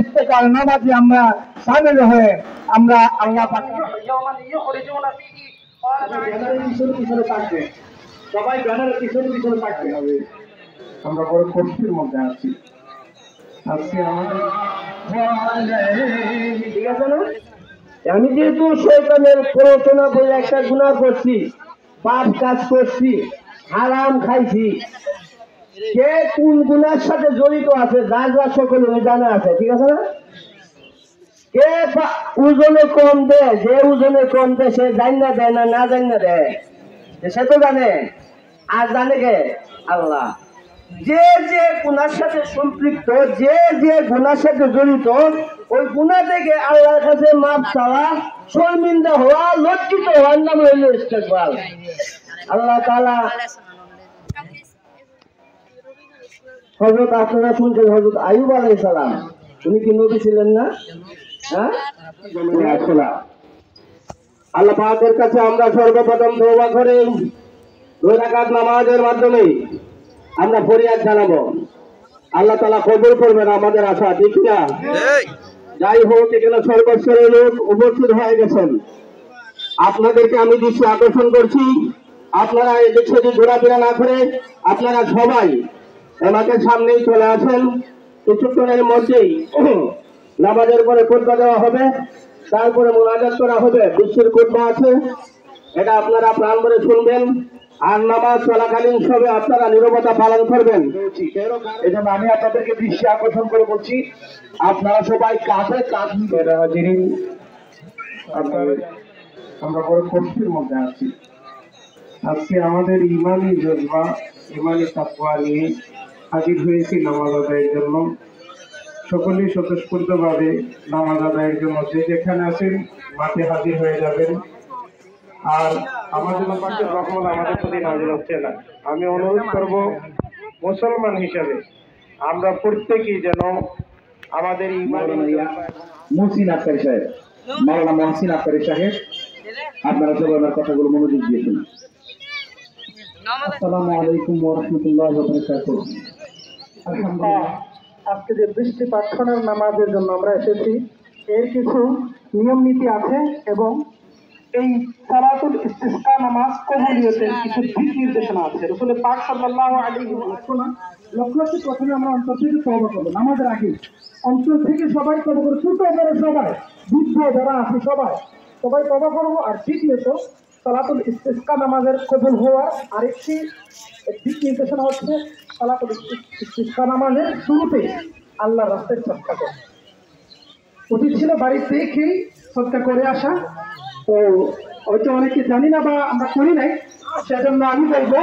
ইস্তেকাল নামাজে আমরা শামিল হয়ে আমরা আল্লাহ পাকের সবাই ব্যানারের পিছনে পিছনে থাকবে হবে। আমরা বড় কষ্টের মধ্যে আছি আজকে আমাদের ঠিক আছে না। আমি যেহেতু শয়তানের প্ররোচনা বলে একটা গুনাহ করছি, পাপ কাজ করছি, হারাম খাইছি, কে কোন গুনার সাথে জড়িত আছে যার যা সকলে জানা আছে, ঠিক আছে না। কে ওজনে কম দেয়, যে ওজনে কম দেয় সে জান্না দেয় না না জান্না দেয় সে তো জানে, আর জানে কে? আল্লাহ। যে যে গুনার সাথে সম্পৃক্ত, যে যে গুনার সাথে জড়িত, ওই গুনাহ থেকে আল্লাহর কাছে মাপ চাওয়া, শর্মিন্দা হওয়া, লজ্জিত হওয়ার নাম হইল ইস্তেগফার। আল্লাহ তাআলা হযরত আপনারা শুনছেন হযরত আইয়ুব আলাইহিস সালাম, উনি কি নবী ছিলেন না? হ্যাঁ, আল্লাহ পাকের কাছে আমরা সর্বপ্রথম তওবা করে 2 রাকাত নামাজের মাধ্যমে আমরা ফরিয়াদ জানাবো। আল্লাহ তাআলা কবুল করবেন আমাদের আশা, ঠিক না? যাই হোক, এখানে সর্বস্তরের লোক উপস্থিত হয়ে গেছেন। আপনাদেরকে আমি দৃষ্টি আকর্ষণ করছি, আপনারা এদিক সেদিক ঘোরাফেরা না করে আপনারা সবাই আমাদের সামনেই চলে আসেন। কিছুক্ষণের মধ্যেই নামাজের পরে খুতবা দেওয়া হবে, তারপরে মুনাজাত করা হবে। বিশ্বের খুতবা আছে, এটা আপনারা প্রাণ ভরে শুনবেন, আর নামাজ চলাকালীন সবে আপনারা নীরবতা পালন করবেন। এই জন্য আমি আপনাদেরকে দৃষ্টি আকর্ষণ করে বলছি, আপনারা সবাই কাঁধে কাঁধ মিলিয়ে হাজিরিন। আমরা বড় কষ্টের মধ্যে আছি আজকে আমাদের ইমানি জজবা, ইমানি তাকওয়া নিয়ে হাজির হয়েছি নামাজ আদায়ের জন্য। সকলেই স্বতঃস্ফূর্তভাবে নামাজ আদায়ের জন্য যে যেখানে আছেন মাঠে হাজির হয়ে যাবেন। আর আমাদের রহমত আমাদের প্রতি নাজিল হচ্ছে না। আমি অনুরোধ করব মুসলমান হিসাবে আমরা প্রত্যেকেই যেন আমাদের মুহসিন আক্তারি সাহেব, মাওলানা মুহসিন আক্তারি সাহেব, আপনারা সবাই আমার কথাগুলো মনোযোগ দিয়েছেন। আসসালামু আলাইকুম ওয়া রাহমাতুল্লাহি ওয়া বারাকাতুহু। আলহামদুলিল্লাহ, আজকে যে বৃষ্টি প্রার্থনার নামাজের জন্য আমরা এসেছি, এর কিছু নিয়ম নীতি আছে এবং এই সালাতুল ইস্তিসকা নামাজ কবুলিয়তের কিছু দিক নির্দেশনা আছে। রাসূল পাক সাল্লাল্লাহু আলাইহি ওয়াসাল্লাম লক্ষ্য করতে প্রথমে আমরা অন্তর থেকে তওবা করব। নামাজের আগে অন্তর থেকে সবাই তওবা করব, ছোট বড় সবাই, বৃদ্ধ যারা আছে সবাই তওবা করব। আর দ্বিতীয়ত সালাতুল ইস্তিসকা নামাজের কবুল হওয়ার আরেকটি দিক নির্দেশনা হচ্ছে সালাতুল ইস্তিসকা নামাজের শুরুতে আল্লাহর রাস্তায় সদকা করা। উচিত ছিল বাড়িতে থেকেই সদকা করে আসা, তো হয়তো অনেকে জানি না বা আমরা করি নাই, সেজন্য আমি বলবো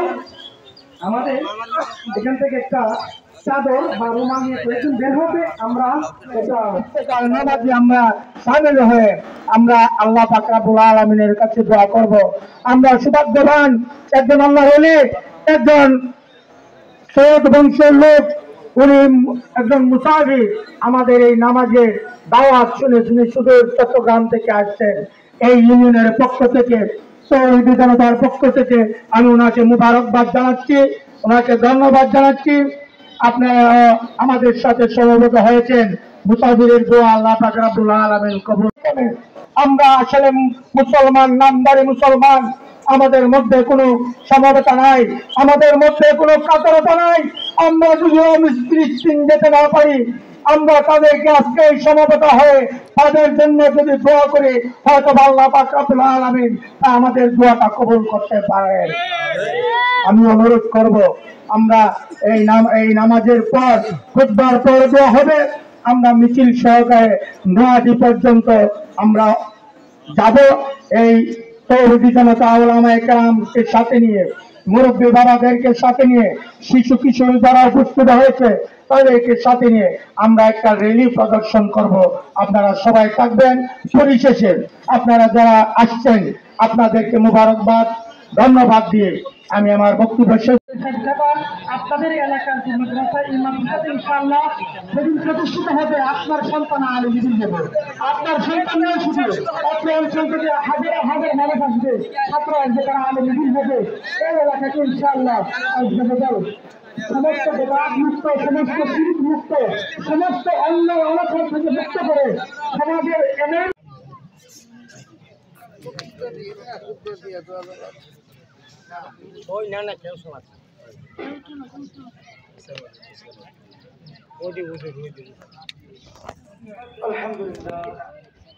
আমাদের এখান থেকে একটা চাদর বা রুমাল নিয়ে কয়েকজন বের হবে, আমরা নামাজে আমরা শামিল হয়ে আমরা আল্লাহ পাক রব্বুল আলামিনের কাছে দোয়া করব। আমরা সৌভাগ্যবান একজন আল্লাহর ওলি, একজন সৈয়দ বংশের লোক, উনি একজন মুসাফির আমাদের এই নামাজে দাওয়াত শুনে শুনে সুদূর চট্টগ্রাম থেকে আসছেন। এই ইউনিয়নের পক্ষ থেকে, তৌহিদি জনতার পক্ষ থেকে আমি ওনাকে মুবারকবাদ জানাচ্ছি, ওনাকে ধন্যবাদ জানাচ্ছি। আপনারা আমাদের সাথে সমবেত হয়েছেন। মুসাফিরের দোয়া আল্লাহ পাক রব্বুল আলামিন কবুল করেন। আমরা আসলে মুসলমান, নামদারি মুসলমান, আমাদের মধ্যে কোনো সমবেতা নাই, আমাদের মধ্যে কোনো কাতরতা নাই। আমরা যদি মিস্ত্রি যেতে না পারি, আমরা তাদেরকে আজকে এই সমবেত হয়ে তাদের জন্য যদি দোয়া করি, হয়তো আল্লাহ পাক রব্বুল আলামিন আমাদের দোয়াটা কবুল করতে পারেন। আমি অনুরোধ করব, আমরা এই নামাজের পর খুতবার পর দোয়া হবে, আমরা মিছিল সহকারে নোয়াদি পর্যন্ত আমরা যাব। এই তৌহিদি জনতা উলামায়ে কেরামকে সাথে নিয়ে, মুরব্বী বাবাদেরকে সাথে নিয়ে, শিশু কিশোরী যারা উপস্থিত হয়েছে তাদেরকে সাথে নিয়ে আমরা একটা র্যালি প্রদর্শন করব। আপনারা সবাই থাকবেন। পরিশেষে আপনারা যারা আসছেন আপনাদেরকে মুবারকবাদ, ধন্যবাদ দিয়ে আমি আমার বক্তব্য শেষ। আপনাদের এলাকার যে মাদ্রাসা, এই মাদ্রাসাতে ইনশাআল্লাহ সেদিন প্রতিষ্ঠিত হবে আপনার সন্তান আলেম হবে। আপনার সন্তানরাও শুধু অত্র অঞ্চল থেকে হাজার হাজার মানুষ আসবে, ছাত্র আসবে, তারা আলেম হবে। এই এলাকাকে ইনশাআল্লাহ আসবে। সমস্ত বেদাত মুক্ত, সমস্ত শিরক মুক্ত, সমস্ত অন্যায় অনাচার থেকে মুক্ত করে সমাজের এমন আলহামদুলিল্লাহ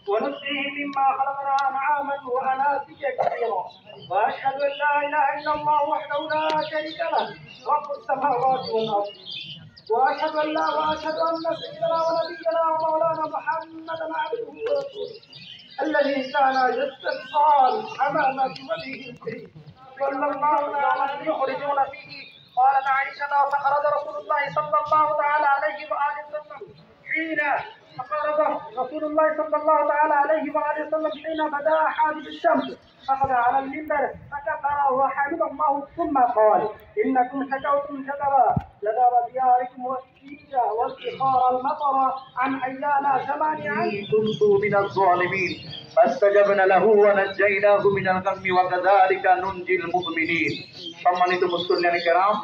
ونسقيه مما خلقنا أنعاما وأناسيا كثيرا وأشهد أن لا إله إلا الله وحده لا شريك له رب السماوات والأرض وأشهد أن سيدنا ونبينا ومولانا محمدا عبده ورسوله الذي كان يستسقى أمام وجهه الكريم صلى الله عليه يخرجون فيه قالت عائشة فخرج رسول الله صلى الله تعالى عليه وآله وسلم حين فقرب رسول الله صلى الله تعالى عليه وآله وسلم حين بدا حاجب الشمس أخذ على المنبر فكبر وحمد الله ثم قال إنكم شكوتم شكرا لدار دياركم والسيج والإخار المطر عن أيام زمان كنت من الظالمين فاستجبنا له ونجيناه من الغم وكذلك ننجي المؤمنين সম্মানিত মুসলিম কেরাম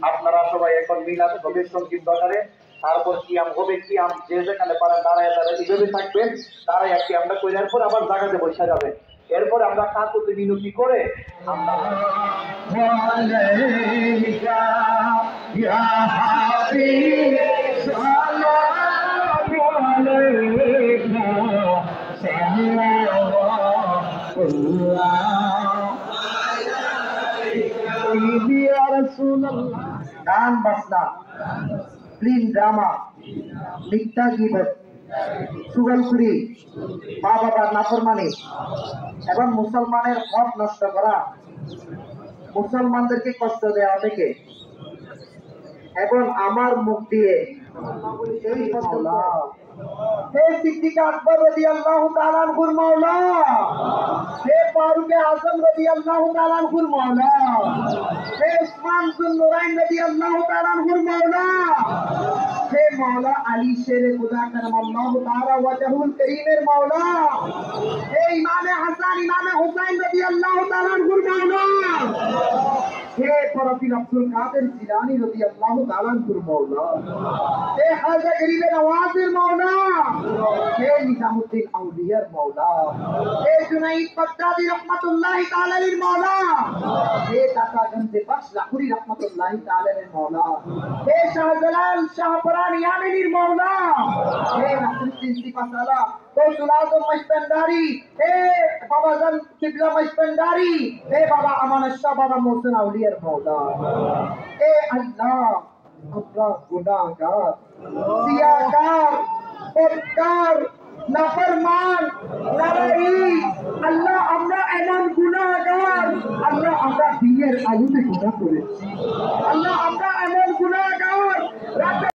আপনারা সবাই এখন মিলাদ হবে সংগীত দরকারে তারপর কিয়াম হবে কিয়াম যে যেখানে পারেন দাঁড়ায় এইভাবে থাকবেন দাঁড়ায় একটি আমরা কইরার পর আবার জায়গাতে বসে যাবেন এরপর আমরা কাকুতে মিনতি করে আমরা গান বাজনা ফিল্ম ড্রামা মিথ্যা গীবত সুগলখুরি মা বাবার নাফরমানি এবং মুসলমানের হক নষ্ট করা মুসলমানদেরকে কষ্ট দেওয়া থেকে এবং আমার মুখ দিয়ে এই মাওলা হে সিদ্দিক আকবর রাদিয়াল্লাহু তাআলা আনহুর মাওলা হে ফারুক আযম রাদিয়াল্লাহু তাআলা আনহুর মাওলা হে উসমান বিন নুরাইন রাদিয়াল্লাহু তাআলা আনহুর মাওলা হে মাওলা আলী শেরে খুদা করমাল্লাহু তাআলা ওয়াজহুল করিমের মাওলা হে ইমামে হাসান ইমামে হুসাইন রাদিয়াল্লাহু তাআলা আনহুর মাওলা হে ফরফিল আব্দুল কাদের জিলানী রাদিয়াল্লাহু তাআলা আনহুর মাওলা হে খাজা গরিব নওয়াজের মাওলা হে নিজামউদ্দিন আউলিয়ার মাওলা হে জুনাইদ বাগদাদি রাহমাতুল্লাহি তাআলা আলাইহির মাওলা হে দাতা গঞ্জে বখশ লাহুরি রাহমাতুল্লাহি তাআলা আলাইহির মাওলা হে শাহজালাল শাহপরান ইয়ামেনির মাওলা হে নাসরুদ্দিন সিপাসালা কৌসুল আজম মশপেন্ডারি হে বাবা জান কিবলা মশপেন্ডারি হে বাবা আমানত শাহ বাবা মোহসিন আউলিয়ার মাওলা হে আল্লাহ আমরা গুনাহগার সিয়াকার পদকার নাফরমান নারাই আল্লাহ আমরা এমন গুনাহগার আল্লাহ আমরা দিনের আলোতে গুনাহ করেছি